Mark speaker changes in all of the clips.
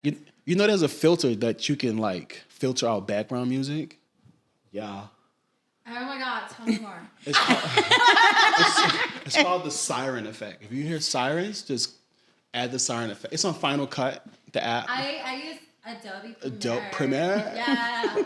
Speaker 1: You, you know, there's a filter that you can like filter out background music. Yeah.
Speaker 2: Oh my God, tell me more.
Speaker 1: It's called, it's called the siren effect. If you hear sirens, just add the siren effect. It's on Final Cut, the app.
Speaker 2: I use Adobe Premiere.
Speaker 1: Adobe Premiere?
Speaker 2: Yeah.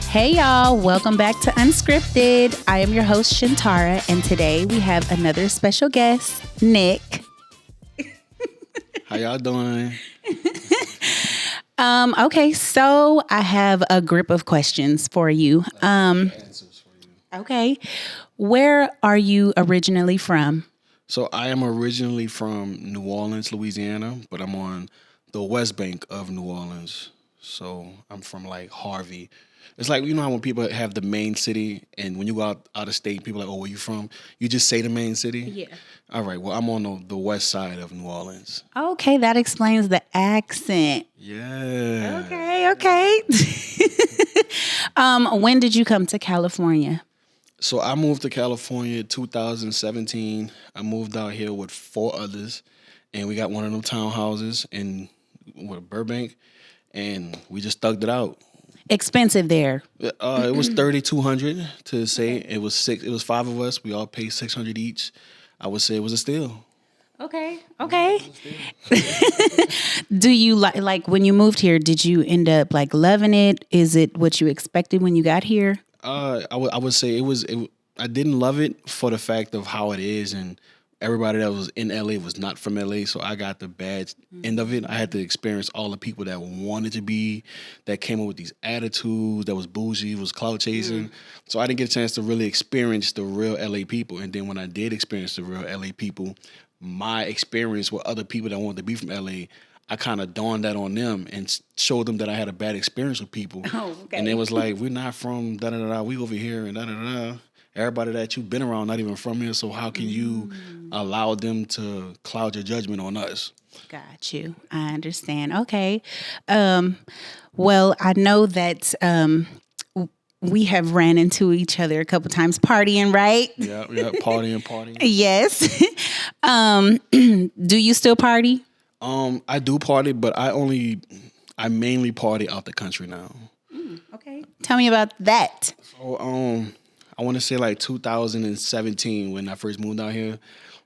Speaker 3: Hey y'all, welcome back to Unscripted. I am your host Shantara, and today we have another special guest, Nick.
Speaker 1: How y'all doing?
Speaker 3: Okay, so I have a grip of questions for you.
Speaker 1: Answers for you.
Speaker 3: Okay, where are you originally from?
Speaker 1: So I am originally from New Orleans, Louisiana, but I'm on the West Bank of New Orleans. So I'm from like Harvey. It's like, you know how when people have the main city and when you go out of state, people are like, oh, where you from? You just say the main city?
Speaker 3: Yeah.
Speaker 1: All right, well, I'm on the west side of New Orleans.
Speaker 3: Okay, that explains the accent.
Speaker 1: Yeah.
Speaker 3: Okay. When did you come to California?
Speaker 1: So I moved to California 2017. I moved out here with 4 others, and we got one of them townhouses in Burbank, and we just thugged it out.
Speaker 3: Expensive there.
Speaker 1: It was $3,200 to say. It was 6. It was 5 of us. We all paid $600 each. I would say it was a steal.
Speaker 3: Okay. Do you like when you moved here? Did you end up like loving it? Is it what you expected when you got here?
Speaker 1: I would say it was. I didn't love it for the fact of how it is, and everybody that was in LA was not from LA, so I got the bad end of it. I had to experience all the people that wanted to be, that came up with these attitudes, that was bougie, was clout chasing. So I didn't get a chance to really experience the real LA people. And then when I did experience the real LA people, my experience with other people that wanted to be from LA, I kind of dawned that on them and showed them that I had a bad experience with people.
Speaker 3: Oh, okay.
Speaker 1: And it was like, we're not from da-da-da-da, we over here and da-da-da-da. Everybody that you've been around, not even from here, so how can you allow them to cloud your judgment on us?
Speaker 3: Got you. I understand. Okay. Well, I know that we have ran into each other a couple times partying, right?
Speaker 1: Yeah, partying.
Speaker 3: Yes. Do you still party?
Speaker 1: I do party, but I mainly party out the country now.
Speaker 3: Okay. Tell me about that.
Speaker 1: So, I want to say like 2017 when I first moved out here.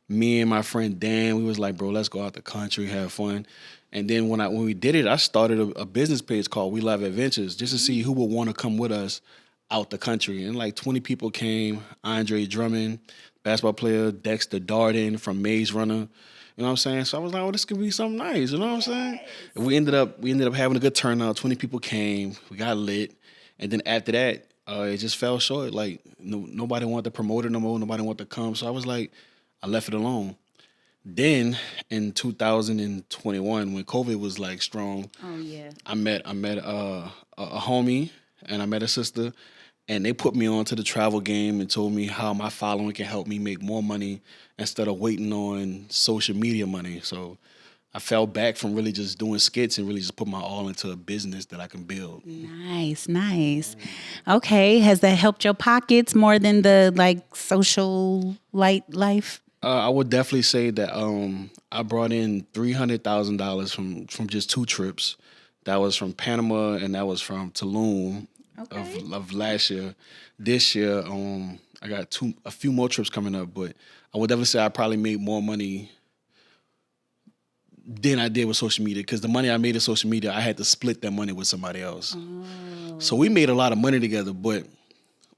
Speaker 1: Me and my friend Dan, we was like, bro, let's go out the country, have fun. And then when we did it, I started a business page called We Love Adventures just to see who would want to come with us out the country. And like 20 people came. Andre Drummond, basketball player, Dexter Darden from Maze Runner. You know what I'm saying? So I was like, oh, this could be something nice. You know what I'm saying? And we ended up having a good turnout. 20 people came. We got lit. And then after that, it just fell short. Like nobody wanted to promote it no more. Nobody wanted to come. So I was like, I left it alone. Then in 2021, when COVID was like strong, I met a homie and I met a sister, and they put me on to the travel game and told me how my following can help me make more money instead of waiting on social media money. So I fell back from really just doing skits and really just put my all into a business that I can build.
Speaker 3: Nice. Okay. Has that helped your pockets more than the like social life?
Speaker 1: I would definitely say that I brought in $300,000 from just 2 trips. That was from Panama and that was from Tulum of last year. This year, I got a few more trips coming up, but I would definitely say I probably made more money than I did with social media, because the money I made in social media, I had to split that money with somebody else. So we made a lot of money together, but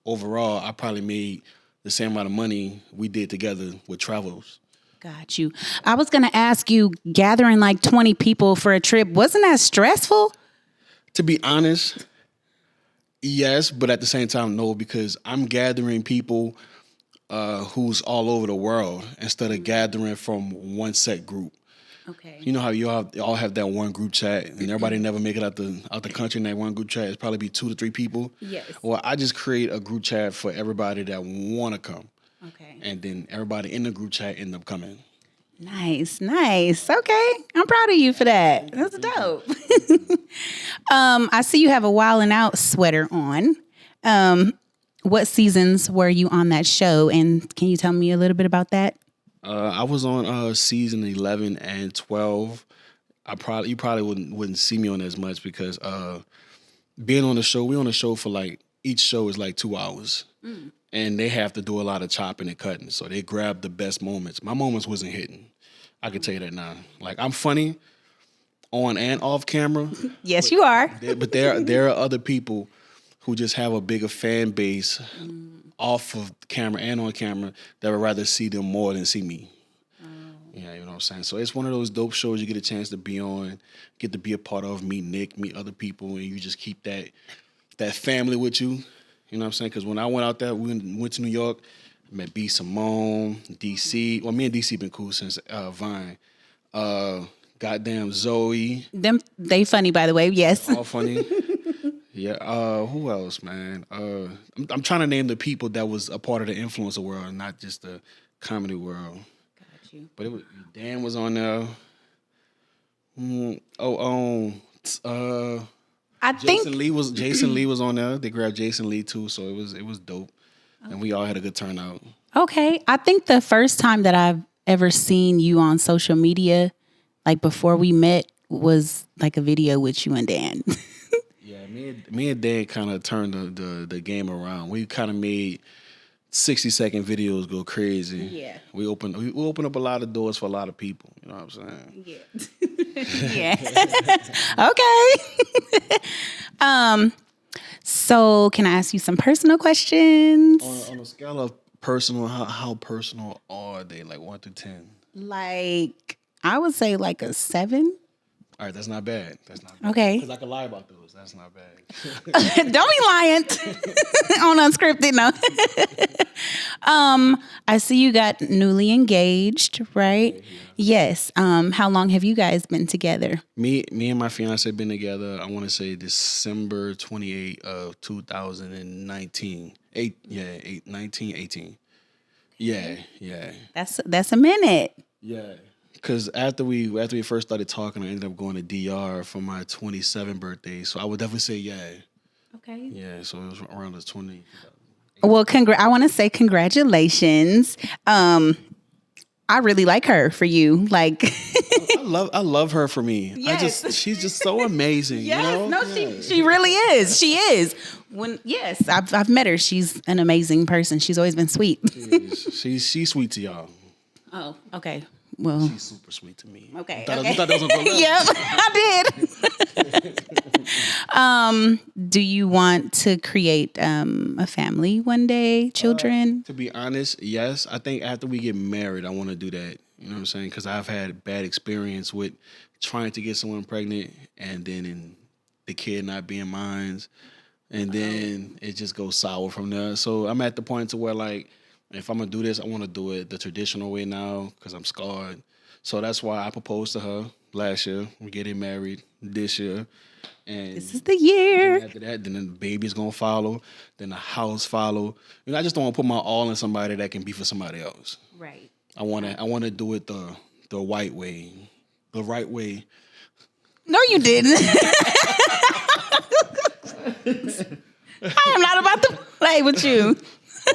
Speaker 1: overall, I probably made the same amount of money we did together with travels.
Speaker 3: Got you. I was going to ask you, gathering like 20 people for a trip, wasn't that stressful?
Speaker 1: To be honest, yes, but at the same time, no, because I'm gathering people who's all over the world instead of gathering from one set group.
Speaker 3: Okay.
Speaker 1: You know how you all have that one group chat and everybody never make it out the country in that one group chat. It's probably be 2 to 3 people.
Speaker 3: Yes.
Speaker 1: Well, I just create a group chat for everybody that want to come.
Speaker 3: Okay.
Speaker 1: And then everybody in the group chat end up coming.
Speaker 3: Nice. Okay. I'm proud of you for that. That's dope. I see you have a Wildin' Out sweater on. what seasons were you on that show? And can you tell me a little bit about that?
Speaker 1: I was on season 11 and 12. You probably wouldn't see me on as much because being on the show, we on the show for like each show is like 2 hours, and they have to do a lot of chopping and cutting. So they grab the best moments. My moments wasn't hitting. I can tell you that now. Like I'm funny on and off camera.
Speaker 3: Yes, you are.
Speaker 1: But there are other people who just have a bigger fan base off of camera and on camera that would rather see them more than see me. Yeah, you know what I'm saying? So it's one of those dope shows you get a chance to be on, get to be a part of, meet Nick, meet other people, and you just keep that family with you. You know what I'm saying? Because when I went out there, we went to New York, met B. Simone, DC. Well, me and DC been cool since Vine. Goddamn Zoe.
Speaker 3: They funny, by the way. Yes.
Speaker 1: All funny. Yeah. Who else, man? I'm trying to name the people that was a part of the influencer world, not just the comedy world.
Speaker 3: Got you.
Speaker 1: But Dan was on there.
Speaker 3: I think
Speaker 1: Jason Lee was on there. They grabbed Jason Lee too, so it was dope, and we all had a good turnout.
Speaker 3: okay. I think the first time that I've ever seen you on social media, like before we met, was like a video with you and Dan.
Speaker 1: Yeah, me and Dan kind of turned the game around. We kind of made 60-second videos go crazy.
Speaker 3: Yeah.
Speaker 1: We opened up a lot of doors for a lot of people. You know what I'm saying?
Speaker 3: Yeah. Yeah. Okay. So can I ask you some personal questions?
Speaker 1: On a scale of personal, how personal are they? Like 1 through 10?
Speaker 3: Like, I would say like a 7.
Speaker 1: All right, that's not bad. That's not bad.
Speaker 3: Okay.
Speaker 1: Because I can lie about those. That's not bad.
Speaker 3: Don't be lying on unscripted. No. I see you got newly engaged, right?
Speaker 1: Yeah.
Speaker 3: Yes. How long have you guys been together?
Speaker 1: Me and my fiance been together, I want to say December 28 of 2019. 1918. Yeah.
Speaker 3: That's a minute.
Speaker 1: Yeah. Because after we first started talking, I ended up going to DR for my 27th birthday. So I would definitely say yeah.
Speaker 3: Okay.
Speaker 1: Yeah, so it was around the 20.
Speaker 3: Well, I want to say congratulations. I really like her for you. Like,
Speaker 1: I love her for me.
Speaker 3: Yes.
Speaker 1: She's just so amazing.
Speaker 3: yes,
Speaker 1: You know?
Speaker 3: no,
Speaker 1: Yeah.
Speaker 3: she really is. She is. Yes, I've met her. She's an amazing person. She's always been sweet.
Speaker 1: She's sweet to y'all.
Speaker 3: Oh, okay. Well,
Speaker 1: She's super sweet to me.
Speaker 3: okay.
Speaker 1: You thought,
Speaker 3: Okay.
Speaker 1: you thought that was gonna go left?
Speaker 3: Yep, I did. Do you want to create a family one day, children?
Speaker 1: To be honest, yes. I think after we get married, I want to do that. You know what I'm saying? Because I've had bad experience with trying to get someone pregnant and then the kid not being mine, and then it just goes sour from there. So I'm at the point to where like, if I'm gonna do this, I want to do it the traditional way now because I'm scarred. So that's why I proposed to her last year. We're getting married this year. And
Speaker 3: This is the year.
Speaker 1: after that, then the baby's gonna follow, then the house follow. You know, I just don't want to put my all in somebody that can be for somebody else.
Speaker 3: Right.
Speaker 1: I wanna do it the white way, the right way.
Speaker 3: No, you didn't. I am not about to play with you.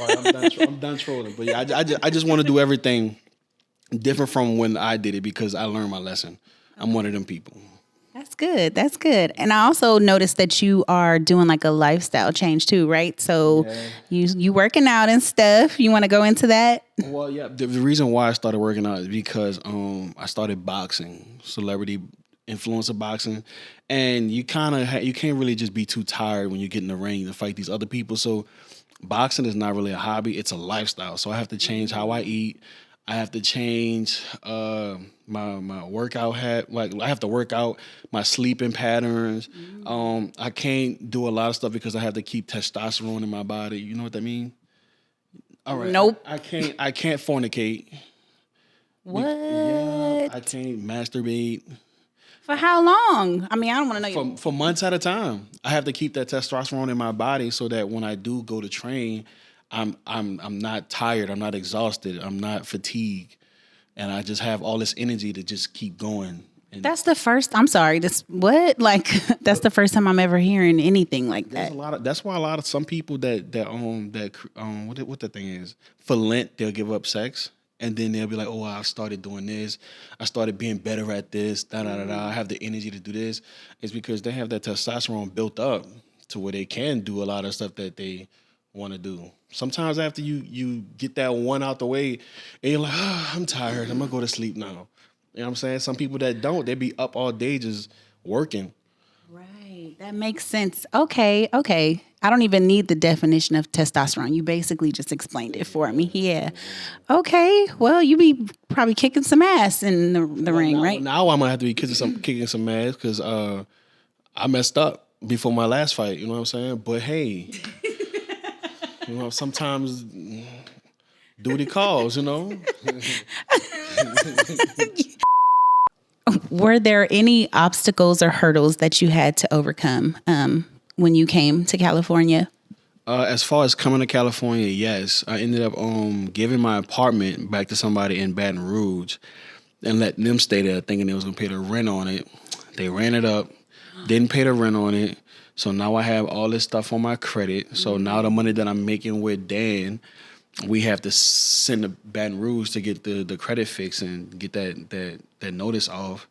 Speaker 1: All right, I'm done trolling. But yeah, I just want to do everything different from when I did it because I learned my lesson. I'm one of them people.
Speaker 3: That's good. That's good. And I also noticed that you are doing like a lifestyle change too, right? So you working out and stuff. You want to go into that?
Speaker 1: Well, yeah. The reason why I started working out is because I started boxing, celebrity influencer boxing, and you kind of you can't really just be too tired when you get in the ring to fight these other people. So boxing is not really a hobby; it's a lifestyle. So I have to change how I eat. I have to change my workout I have to work out my sleeping patterns. I can't do a lot of stuff because I have to keep testosterone in my body. You know what that means? All right.
Speaker 3: Nope.
Speaker 1: I can't fornicate.
Speaker 3: What?
Speaker 1: Yeah, I can't masturbate.
Speaker 3: For how long? I mean, I don't want to know you.
Speaker 1: For months at a time. I have to keep that testosterone in my body so that when I do go to train, I'm not tired, I'm not exhausted, I'm not fatigued, and I just have all this energy to just keep going
Speaker 3: That's the first. I'm sorry. This what? Like that's the first time I'm ever hearing anything like
Speaker 1: There's
Speaker 3: that.
Speaker 1: a lot of. That's why a lot of some people what the thing is for Lent they'll give up sex and then they'll be like, oh, I started doing this, I started being better at this, da da da da. I have the energy to do this. It's because they have that testosterone built up to where they can do a lot of stuff that they want to do. Sometimes after you get that one out the way, and you're like, oh, I'm tired, I'm gonna go to sleep now. You know what I'm saying? Some people that don't, they be up all day just working.
Speaker 3: Right. That makes sense. Okay. Okay. I don't even need the definition of testosterone. You basically just explained it for me. Yeah. Okay. Well, you be probably kicking some ass in the ring, right?
Speaker 1: Now I'm gonna have to be kicking some ass because I messed up before my last fight. You know what I'm saying? But hey, sometimes duty calls.
Speaker 3: Were there any obstacles or hurdles that you had to overcome when you came to California?
Speaker 1: As far as coming to California, yes, I ended up giving my apartment back to somebody in Baton Rouge and letting them stay there, thinking they was gonna pay the rent on it. They ran it up, didn't pay the rent on it. So now I have all this stuff on my credit. So now the money that I'm making with Dan, we have to send to Baton Rouge to get the credit fixed and get that notice off.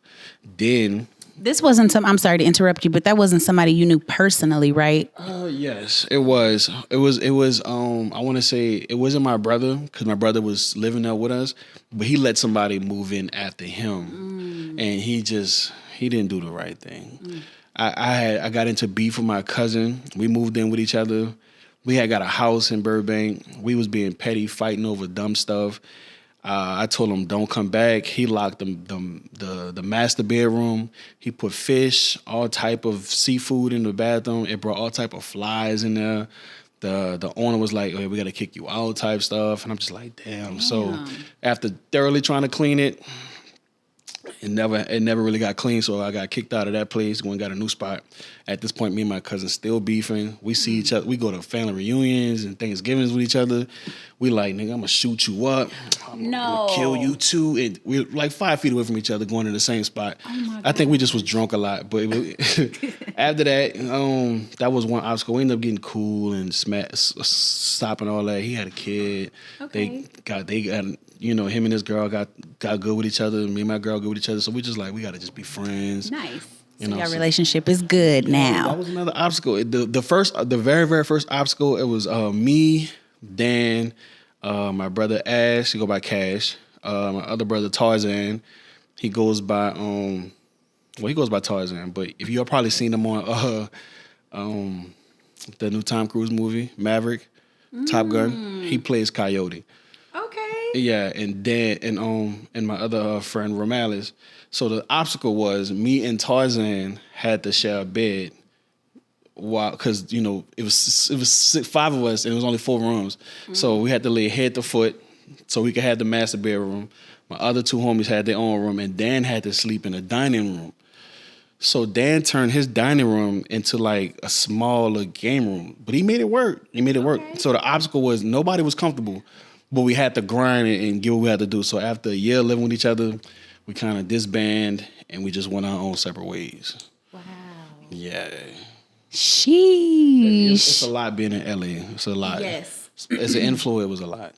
Speaker 1: Then
Speaker 3: This wasn't some. I'm sorry to interrupt you, but that wasn't somebody you knew personally, right?
Speaker 1: yes, it was. It was. I want to say it wasn't my brother because my brother was living there with us, but he let somebody move in after him, and he didn't do the right thing. I got into beef with my cousin. We moved in with each other. We had got a house in Burbank. We was being petty, fighting over dumb stuff. I told him don't come back. He locked the master bedroom. He put fish, all type of seafood in the bathroom. It brought all type of flies in there. The owner was like, "Hey, we gotta kick you out," type stuff, and I'm just like, damn. So after thoroughly trying to clean it, it never really got clean. So I got kicked out of that place. Went and got a new spot. At this point, me and my cousin still beefing. We see each other. We go to family reunions and Thanksgivings with each other. We like, nigga, I'm gonna shoot you up. I'm gonna kill you too. And we're like 5 feet away from each other, going to the same spot. I think we just was drunk a lot. But after that, that was one obstacle. We ended up getting cool and stopping all that. He had a kid.
Speaker 3: Okay.
Speaker 1: They got him and his girl got good with each other. Me and my girl good with each other. So we just like we gotta just be friends.
Speaker 3: Nice. So your relationship is good now.
Speaker 1: That was another obstacle. The very, very first obstacle, it was me, Dan, my brother Ash, he go by Cash, my other brother Tarzan, he goes by Tarzan, but if you've probably seen him on the new Tom Cruise movie, Maverick, Top Gun, he plays Coyote.
Speaker 3: Okay.
Speaker 1: Yeah, and Dan and my other friend Romales. So the obstacle was me and Tarzan had to share a bed, because it was 5 of us and it was only 4 rooms, so we had to lay head to foot so we could have the master bedroom. My other 2 homies had their own room, and Dan had to sleep in a dining room. So Dan turned his dining room into like a smaller game room, but he made it work. Okay. So the obstacle was nobody was comfortable, but we had to grind and get what we had to do. So after a year living with each other, we kind of disbanded and we just went our own separate ways.
Speaker 3: Wow.
Speaker 1: Yeah.
Speaker 3: Sheesh.
Speaker 1: It's a lot being in LA. It's a lot.
Speaker 3: Yes.
Speaker 1: As an influencer, it was a lot.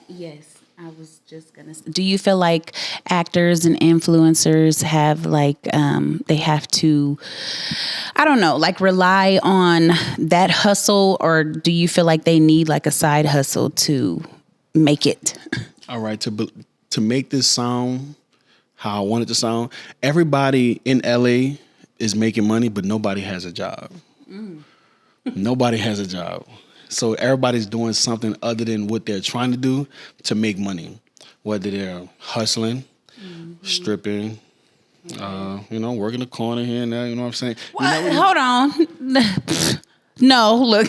Speaker 3: Yes. I was just gonna say, do you feel like actors and influencers have they have to, I don't know, rely on that hustle, or do you feel like they need a side hustle to make it?
Speaker 1: All right, to make this sound how I want it to sound, everybody in LA is making money, but nobody has a job. Nobody has a job. So everybody's doing something other than what they're trying to do to make money, whether they're hustling, stripping, working the corner here and there, you know what I'm saying?
Speaker 3: What? Hold on. No, look,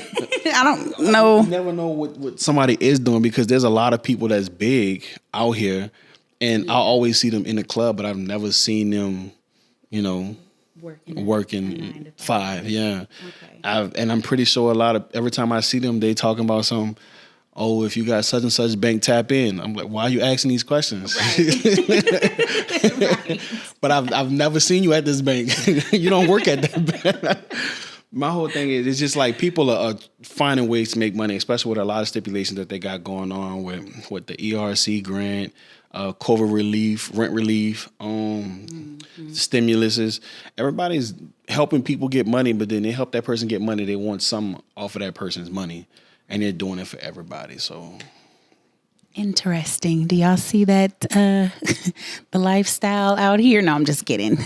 Speaker 3: I don't know.
Speaker 1: You never know what somebody is doing, because there's a lot of people that's big out here, and I always see them in the club, but I've never seen them, working 5. Yeah.
Speaker 3: Okay.
Speaker 1: And I'm pretty sure every time I see them, they talking about some, oh, if you got such and such bank, tap in. I'm like, why are you asking these questions?
Speaker 3: Right.
Speaker 1: But I've never seen you at this bank. You don't work at that bank. My whole thing is, it's just like people are finding ways to make money, especially with a lot of stipulations that they got going on with the ERC grant, COVID relief, rent relief, stimuluses. Everybody's helping people get money, but then they help that person get money. They want some off of that person's money, and they're doing it for everybody. So
Speaker 3: Interesting. Do y'all see that the lifestyle out here? No, I'm just kidding.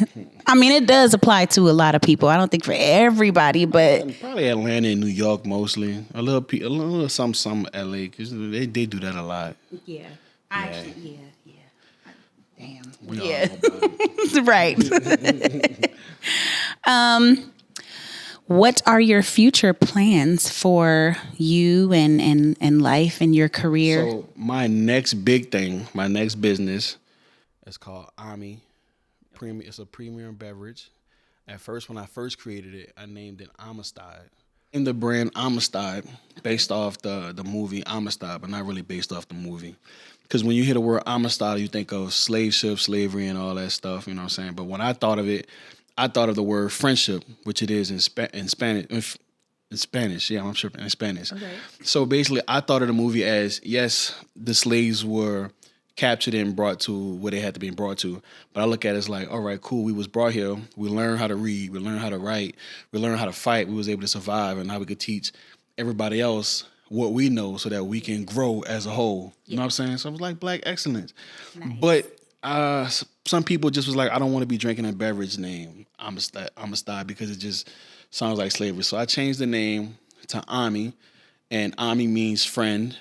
Speaker 3: I mean, it does apply to a lot of people. I don't think for everybody, but
Speaker 1: probably Atlanta and New York mostly. A little some LA because they do that a lot.
Speaker 3: yeah. Damn.
Speaker 1: We all
Speaker 3: Yeah.
Speaker 1: know about it.
Speaker 3: Right. What are your future plans for you and life and your career?
Speaker 1: So my next big thing, my next business, is called Ami. It's a premium beverage. At first, when I first created it, I named it Amistad. In the brand Amistad, based off the movie Amistad, but not really based off the movie. Because when you hear the word Amistad, you think of slave ship, slavery, and all that stuff. You know what I'm saying? But when I thought of it, I thought of the word friendship, which it is in Spanish. In Spanish, yeah, I'm sure in Spanish.
Speaker 3: Okay.
Speaker 1: So basically, I thought of the movie as, yes, the slaves were captured and brought to where they had to be brought to. But I look at it as like, all right, cool. We was brought here. We learned how to read. We learned how to write. We learned how to fight. We was able to survive, and now we could teach everybody else what we know so that we can grow as a whole. You know what I'm saying? So it was like Black excellence.
Speaker 3: Nice.
Speaker 1: But some people just was like, I don't want to be drinking a beverage name, Amistad, because it just sounds like slavery. So I changed the name to Ami, and Ami means friend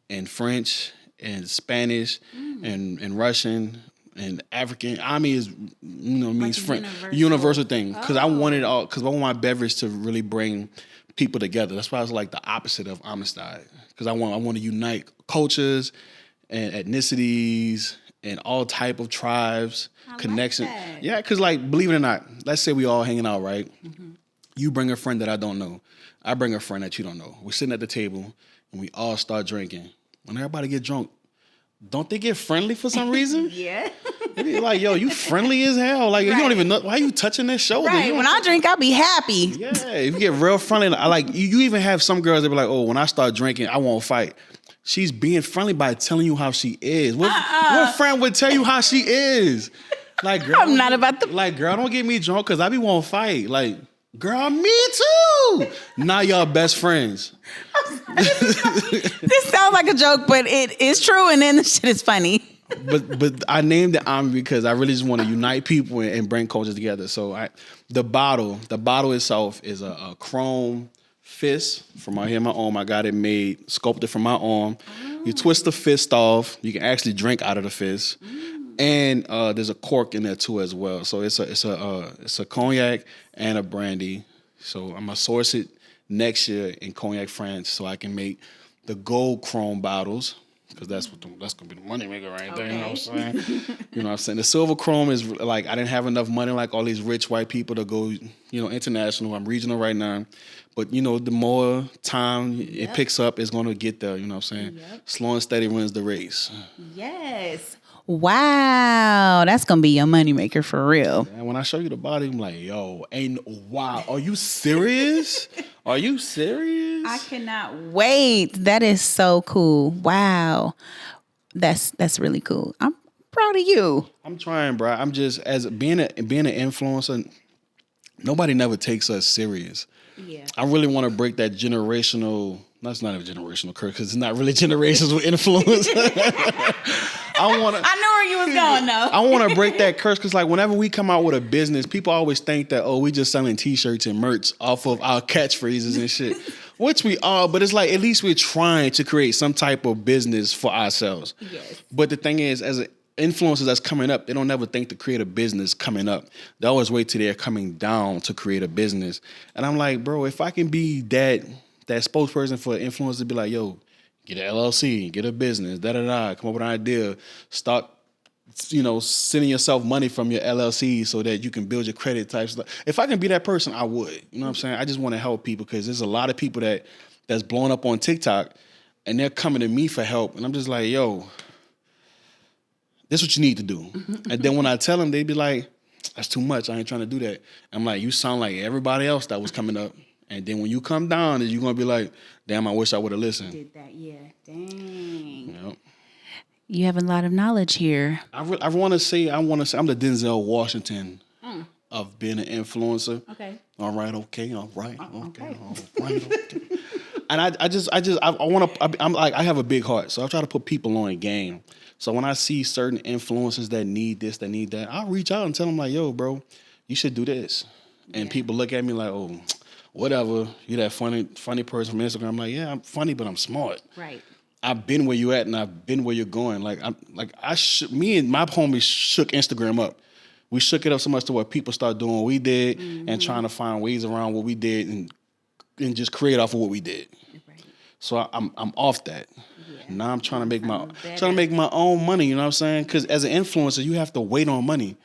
Speaker 1: in French and Spanish and Russian and African. Ami is, means
Speaker 3: Like a
Speaker 1: friend,
Speaker 3: universal-
Speaker 1: universal thing. Because I wanted because I want my beverage to really bring people together. That's why I was like the opposite of Amistad. Because I want to unite cultures and ethnicities and all type of tribes, connection.
Speaker 3: that.
Speaker 1: Yeah, because like, believe it or not, let's say we all hanging out, right? You bring a friend that I don't know. I bring a friend that you don't know. We're sitting at the table and we all start drinking. When everybody get drunk, don't they get friendly for some reason?
Speaker 3: Yeah.
Speaker 1: They be like, yo, you friendly as hell. Like, you don't even know. Why you touching their shoulder? You
Speaker 3: Right.
Speaker 1: don't
Speaker 3: When I drink, I'll be happy.
Speaker 1: Yeah, if you get real friendly, I like you even have some girls that be like, oh, when I start drinking, I won't fight. She's being friendly by telling you how she is. What friend would tell you how she is? Like, girl,
Speaker 3: I'm not about to.
Speaker 1: like, girl, don't get me drunk because I be won't fight. Like, girl, me too. Now y'all best friends.
Speaker 3: This sounds like a joke, but it is true, and then the shit is funny.
Speaker 1: But I named it Ami because I really just want to unite people and bring cultures together. So the bottle itself is a chrome fist from out here in my arm. I got it made, sculpted from my arm. You twist the fist off. You can actually drink out of the fist. And there's a cork in there too as well. So it's a cognac and a brandy. So I'm gonna source it next year in Cognac, France, so I can make the gold chrome bottles. Because that's gonna be the money maker right there. You know what I'm saying? You know what I'm saying? The silver chrome is like, I didn't have enough money like all these rich white people to go, international. I'm regional right now. But the more time it picks up, it's gonna get there. You know what I'm saying? Slow and steady wins the race.
Speaker 3: Yes. Wow. That's going to be your moneymaker for real.
Speaker 1: And when I show you the body, I'm like, yo, wow, are you serious? Are you serious?
Speaker 3: I cannot wait. That is so cool. Wow. That's really cool. I'm proud of you.
Speaker 1: I'm trying, bro. I'm just, as being an influencer, nobody never takes us serious.
Speaker 3: Yeah.
Speaker 1: I really want to break that generational. That's not a generational curse because it's not really generations with influence. I knew
Speaker 3: where you was going though.
Speaker 1: I want to break that curse because, like, whenever we come out with a business, people always think that, we just selling T-shirts and merch off of our catchphrases and shit, which we are. But it's like, at least we're trying to create some type of business for ourselves.
Speaker 3: Yes.
Speaker 1: But the thing is, as influencers that's coming up, they don't never think to create a business coming up. They always wait till they're coming down to create a business. And I'm like, bro, if I can be that spokesperson for influencers to be like, yo, get an LLC, get a business, come up with an idea, start, sending yourself money from your LLC so that you can build your credit type stuff. If I can be that person, I would. You know what I'm saying? I just want to help people because there's a lot of people that's blowing up on TikTok. and they're coming to me for help, and I'm just like, yo, this is what you need to do. And then when I tell them, they be like, that's too much. I ain't trying to do that. I'm like, you sound like everybody else that was coming up. And then when you come down, you're going to be like, damn, I wish I would have listened.
Speaker 3: Did that, yeah. Dang.
Speaker 1: Yep.
Speaker 3: You have a lot of knowledge here.
Speaker 1: I want to say I'm the Denzel Washington of being an influencer.
Speaker 3: Okay.
Speaker 1: All right, okay. And I have a big heart, so I try to put people on game. So when I see certain influencers that need this, that need that, I'll reach out and tell them like, yo, bro, you should do this. And people look at me like, oh, whatever. You that funny person from Instagram. I'm like, yeah, I'm funny, but I'm smart.
Speaker 3: Right.
Speaker 1: I've been where you at, and I've been where you're going. Me and my homies shook Instagram up. We shook it up so much to where people start doing what we did and trying to find ways around what we did and just create off of what we did. Right. So I'm off that. Yeah. Now I'm trying to make my own money. You know what I'm saying? Because as an influencer, you have to wait on money.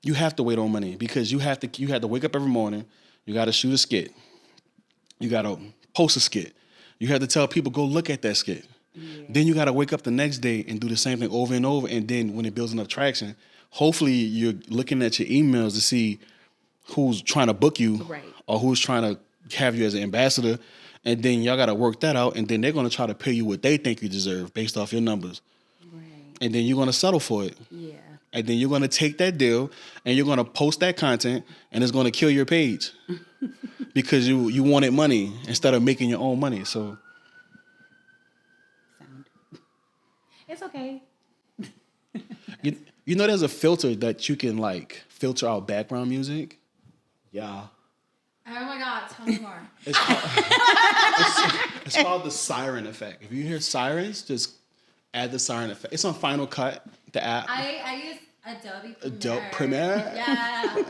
Speaker 1: You have to wait on money because you have to wake up every morning. You got to shoot a skit. You got to post a skit. You have to tell people go look at that skit. Yeah. Then you got to wake up the next day and do the same thing over and over. And then when it builds enough traction, hopefully you're looking at your emails to see who's trying to book you or who's trying to have you as an ambassador. And then y'all got to work that out. And then they're going to try to pay you what they think you deserve based off your numbers. Right. And then you're going to settle for it. Yeah. And then you're going to take that deal and you're going to post that content and it's going to kill your page because you wanted money instead of making your own money. So
Speaker 3: it's okay.
Speaker 1: You know there's a filter that you can like filter out background music? Yeah.
Speaker 2: Oh my God, tell me more.
Speaker 1: It's called the siren effect. If you hear sirens, just add the siren effect. It's on Final Cut, the app.
Speaker 2: I use Adobe Premiere.
Speaker 1: Adobe Premiere?
Speaker 2: Yeah.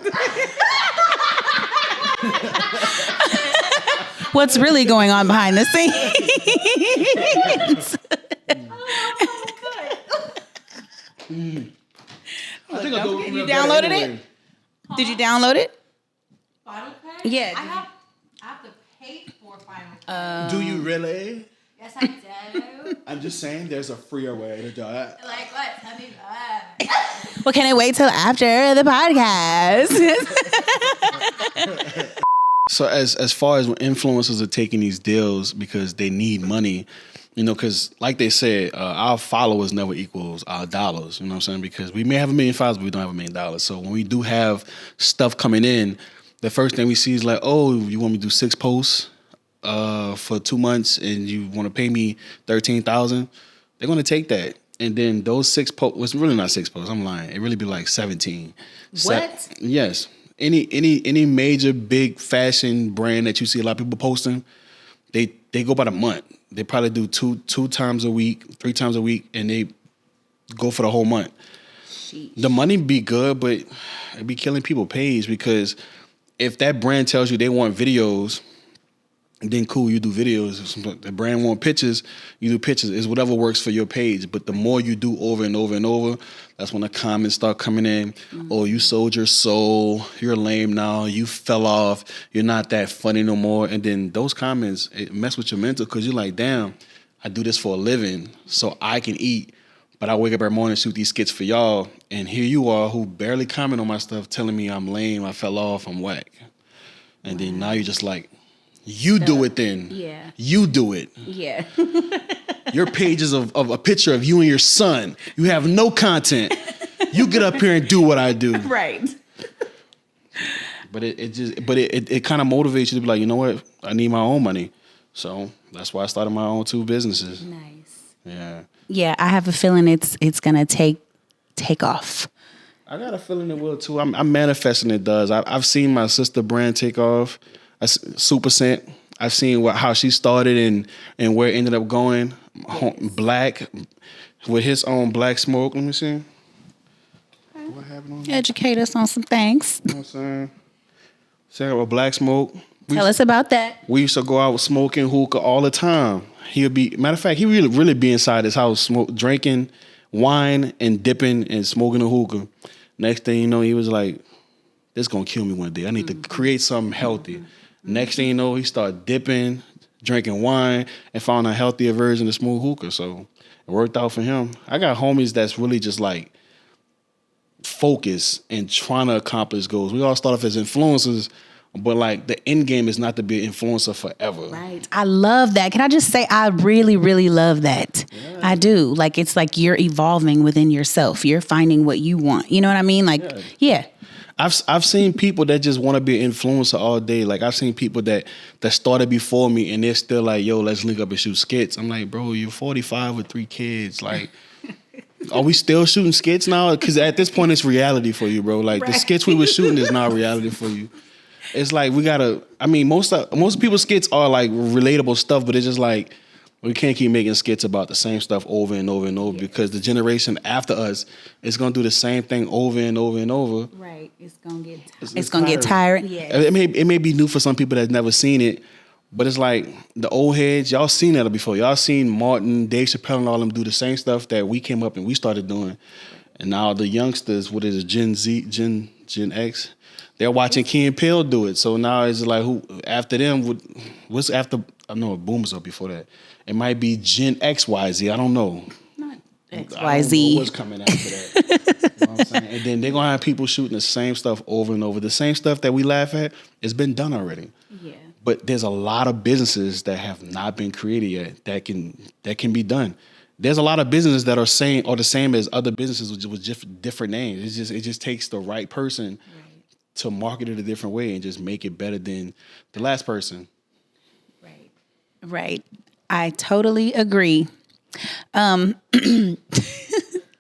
Speaker 3: What's really going on behind the scenes?
Speaker 1: I think Adobe Premiere
Speaker 3: You downloaded
Speaker 1: anyway.
Speaker 3: it? Did you download it?
Speaker 2: Final Cut?
Speaker 3: Yeah.
Speaker 2: I have to pay for Final Cut.
Speaker 1: Do you really?
Speaker 2: Yes, I do.
Speaker 1: I'm just saying there's a freer way to do it.
Speaker 2: Like what? Tell me what?
Speaker 3: Well, can I wait till after the podcast?
Speaker 1: So as far as when influencers are taking these deals because they need money, you know, because like they said, our followers never equals our dollars, you know what I'm saying? Because we may have 1 million followers, but we don't have $1 million. So when we do have stuff coming in, the first thing we see is like, oh, you want me to do 6 posts for 2 months and you want to pay me $13,000? They're going to take that. And then those 6 posts, well, it's really not 6 posts, I'm lying. It really be like 17.
Speaker 3: What?
Speaker 1: Yes. Any major big fashion brand that you see a lot of people posting, they go by the month. They probably do two times a week, 3 times a week, and they go for the whole month. Sheesh. The money be good, but it be killing people's page because if that brand tells you they want videos, then cool, you do videos. If the brand want pictures, you do pictures. It's whatever works for your page. But the more you do over and over and over, that's when the comments start coming in. Mm-hmm. Oh, you sold your soul. You're lame now. You fell off. You're not that funny no more. And then those comments, it mess with your mental because you're like, damn, I do this for a living so I can eat. But I wake up every morning and shoot these skits for y'all. And here you are who barely comment on my stuff telling me I'm lame, I fell off, I'm whack. And then now you're just like, you do it then.
Speaker 3: Yeah.
Speaker 1: You do it.
Speaker 3: Yeah.
Speaker 1: Your page is of a picture of you and your son. You have no content. You get up here and do what I do.
Speaker 3: Right.
Speaker 1: But it kind of motivates you to be like, you know what? I need my own money. So that's why I started my own 2 businesses.
Speaker 3: Nice.
Speaker 1: Yeah.
Speaker 3: Yeah, I have a feeling it's gonna take off.
Speaker 1: I got a feeling it will too. I'm manifesting it does. I've seen my sister brand take off. Super Scent. I've seen how she started and where it ended up going. Yes. Black with his own Black Smoke. Let me see. Okay. What happened on here?
Speaker 3: Educate us on some things.
Speaker 1: You know what I'm saying? Saying about Black Smoke.
Speaker 3: Tell us about that.
Speaker 1: We used to go out smoking hookah all the time. Matter of fact, he really be inside his house drinking wine and dipping and smoking a hookah. Next thing you know, he was like, this is going to kill me one day. I need to create something healthy. Next thing you know, he started dipping drinking wine and found a healthier version of smooth hookah. So it worked out for him. I got homies that's really just like focused and trying to accomplish goals. We all start off as influencers, but like the end game is not to be an influencer forever.
Speaker 3: Right. I love that. Can I just say, I really, really love that. Yeah. I do. Like, it's like you're evolving within yourself. You're finding what you want. You know what I mean? Like, yeah.
Speaker 1: I've seen people that just want to be an influencer all day. Like I've seen people that started before me and they're still like, yo, let's link up and shoot skits. I'm like, bro, you're 45 with 3 kids. Like, are we still shooting skits now? Because at this point, it's reality for you, bro. Like the skits we were shooting is not reality for you. It's like we gotta. I mean, most people's skits are like relatable stuff, but it's just like we can't keep making skits about the same stuff over and over and over because the generation after us is gonna do the same thing over and over and over.
Speaker 3: Right. It's gonna get tired. Yeah.
Speaker 1: It may be new for some people that's never seen it, but it's like the old heads. Y'all seen that before. Y'all seen Martin, Dave Chappelle, and all them do the same stuff that we came up and we started doing, and now the youngsters, what is it, Gen Z, Gen X. They're watching Key and Peele do it. So now it's like, who after them? What's after? I know Boomers up before that. It might be Gen XYZ. I don't know.
Speaker 3: Not XYZ.
Speaker 1: I don't know what's coming after that. You know what I'm saying? And then they're going to have people shooting the same stuff over and over. The same stuff that we laugh at, it's been done already.
Speaker 3: Yeah.
Speaker 1: But there's a lot of businesses that have not been created yet that can be done. There's a lot of businesses that are the same as other businesses with just different names. It just takes the right person to market it a different way and just make it better than the last person.
Speaker 3: Right. I totally agree. Threw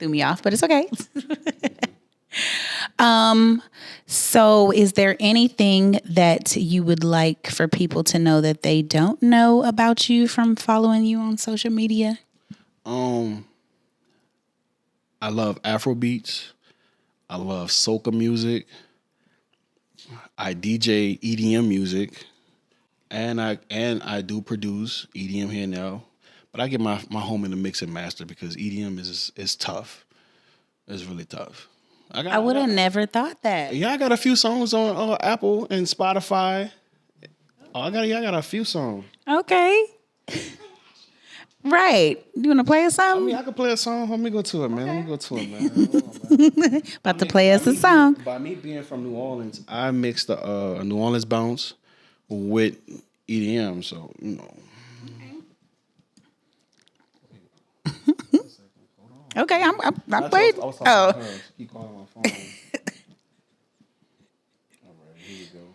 Speaker 3: me off, but it's okay. So is there anything that you would like for people to know that they don't know about you from following you on social media?
Speaker 1: I love Afro beats. I love soca music. I DJ EDM music, and I do produce EDM here now. But I get my home in the mix and master because EDM is tough. It's really tough.
Speaker 3: I would have never thought that.
Speaker 1: Yeah, I got a few songs on Apple and Spotify. I got a few songs.
Speaker 3: Okay. Right. You want to play us something?
Speaker 1: I mean, I can play a song. Let me go to it, man. Let me go to it, man. Hold on, man.
Speaker 3: About to play us a song.
Speaker 1: By me being from New Orleans, I mixed a New Orleans bounce with EDM, so, you know.
Speaker 3: Okay, I'm waiting. Oh.
Speaker 1: Keep calling my phone. All right, here we go.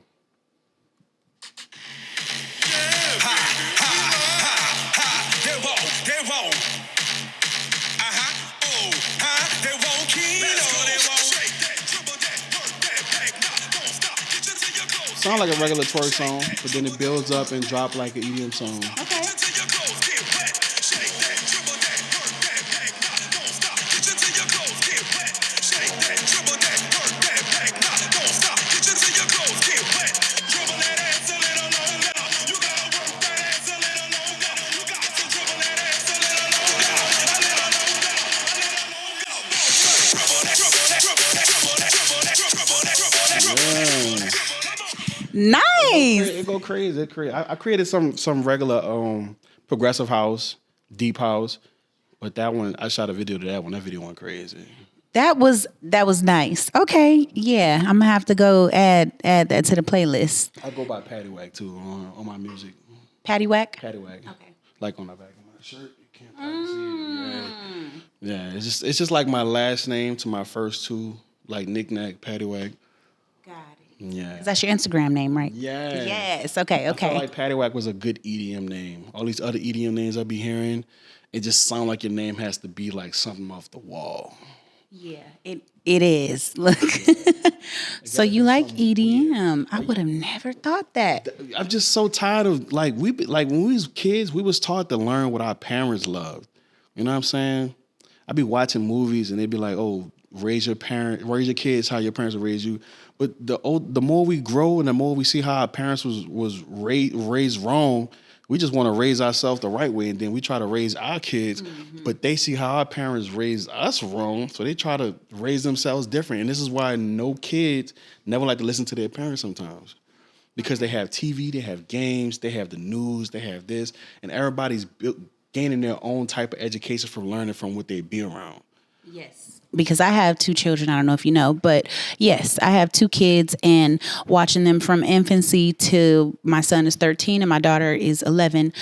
Speaker 1: Sound like a regular twerk song, but then it builds up and drop like an EDM song.
Speaker 3: Okay. Nice.
Speaker 1: It go crazy. I created some regular progressive house, deep house, but that one I shot a video to that one. That video went crazy.
Speaker 3: That was nice. Okay, yeah, I'm gonna have to go add that to the playlist.
Speaker 1: I go by Patti Whack too on my music.
Speaker 3: Patti Whack.
Speaker 1: Patti Whack.
Speaker 3: Okay.
Speaker 1: Like on the back of my shirt. You can't probably see it. Yeah. It's just like my last name to my first two, like knick-knack, Patti Whack.
Speaker 3: Got it.
Speaker 1: Yeah.
Speaker 3: 'Cause that's your Instagram name, right?
Speaker 1: Yeah.
Speaker 3: Yes. Okay.
Speaker 1: I felt like Patti Whack was a good EDM name. All these other EDM names I be hearing, it just sound like your name has to be like something off the wall.
Speaker 3: Yeah, it is. Look. So you like EDM? I would have never thought that.
Speaker 1: I'm just so tired of like when we was kids, we was taught to learn what our parents loved. You know what I'm saying? I'd be watching movies and they'd be like, "Oh, raise your kids how your parents raised you." But the more we grow and the more we see how our parents was raised wrong, we just want to raise ourselves the right way, and then we try to raise our kids, but they see how our parents raised us wrong, so they try to raise themselves different. And this is why no kids never like to listen to their parents sometimes. because they have TV, they have games, they have the news, they have this, and everybody's gaining their own type of education from learning from what they be around.
Speaker 3: Yes. Because I have 2 children. I don't know if you know, but yes, I have 2 kids, and watching them from infancy to my son is 13 and my daughter is 11.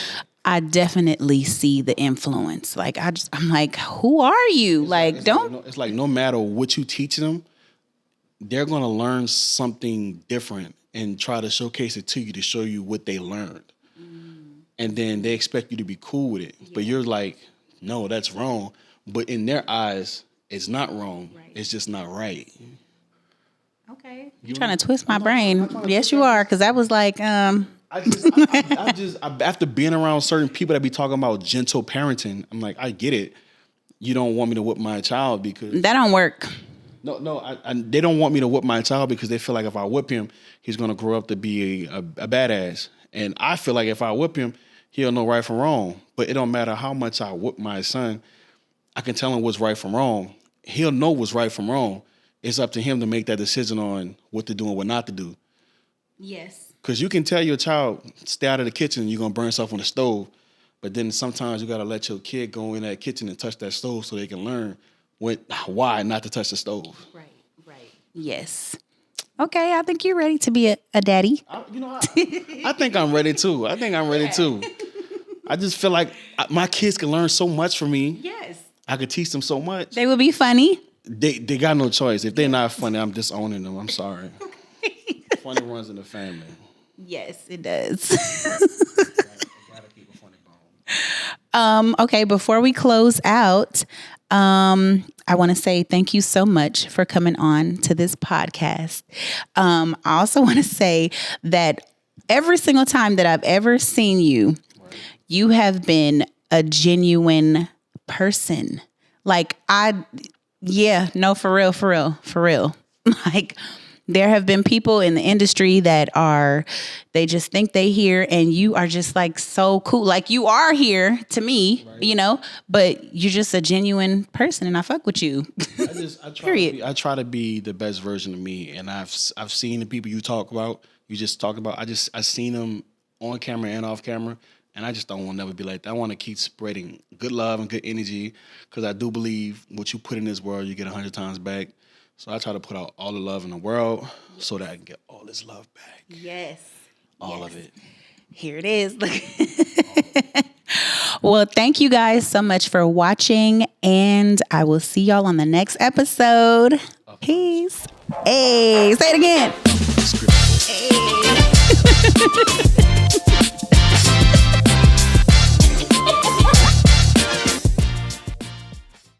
Speaker 3: I definitely see the influence. Like I'm like, who are you?
Speaker 1: It's like no matter what you teach them, they're going to learn something different and try to showcase it to you to show you what they learned. And then they expect you to be cool with it. Yeah. But you're like, no, that's wrong. But in their eyes, it's not wrong. Right. It's just not right.
Speaker 3: Okay. You're trying to twist my brain. Yes, you are. Because I was like,
Speaker 1: I after being around certain people that be talking about gentle parenting, I'm like, I get it. You don't want me to whip my child because
Speaker 3: that don't work.
Speaker 1: No, they don't want me to whip my child because they feel like if I whip him, he's gonna grow up to be a badass. And I feel like if I whip him, he'll know right from wrong. But it don't matter how much I whip my son, I can tell him what's right from wrong. He'll know what's right from wrong. It's up to him to make that decision on what to do and what not to do.
Speaker 3: Yes.
Speaker 1: Because you can tell your child, stay out of the kitchen, you're going to burn yourself on the stove. But then sometimes you got to let your kid go in that kitchen and touch that stove so they can learn why not to touch the stove. Right.
Speaker 3: Yes. Okay, I think you're ready to be a daddy.
Speaker 1: I think I'm ready too. I just feel like my kids can learn so much from me.
Speaker 3: Yes.
Speaker 1: I could teach them so much.
Speaker 3: They will be funny.
Speaker 1: They got no choice. If they're not funny, I'm disowning them. I'm sorry. Funny runs in the family.
Speaker 3: Yes, it does. Gotta keep a funny bone. Okay, before we close out, I want to say thank you so much for coming on to this podcast. I also want to say that every single time that I've ever seen you, you have been a genuine person. Like for real. Like there have been people in the industry that they just think they here, and you are just like so cool. Like you are here to me, right. But you're just a genuine person, and I fuck with you.
Speaker 1: I try to be the best version of me, and I've seen the people you just talk about. I've seen them on camera and off camera, and I just don't want to never be like that. I want to keep spreading good love and good energy, because I do believe what you put in this world, you get 100 times back. So I try to put out all the love in the world so that I can get all this love back.
Speaker 3: Yes.
Speaker 1: All of it.
Speaker 3: Here it is. Well, thank you guys so much for watching, and I will see y'all on the next episode. Peace. Hey, say it again. Hey.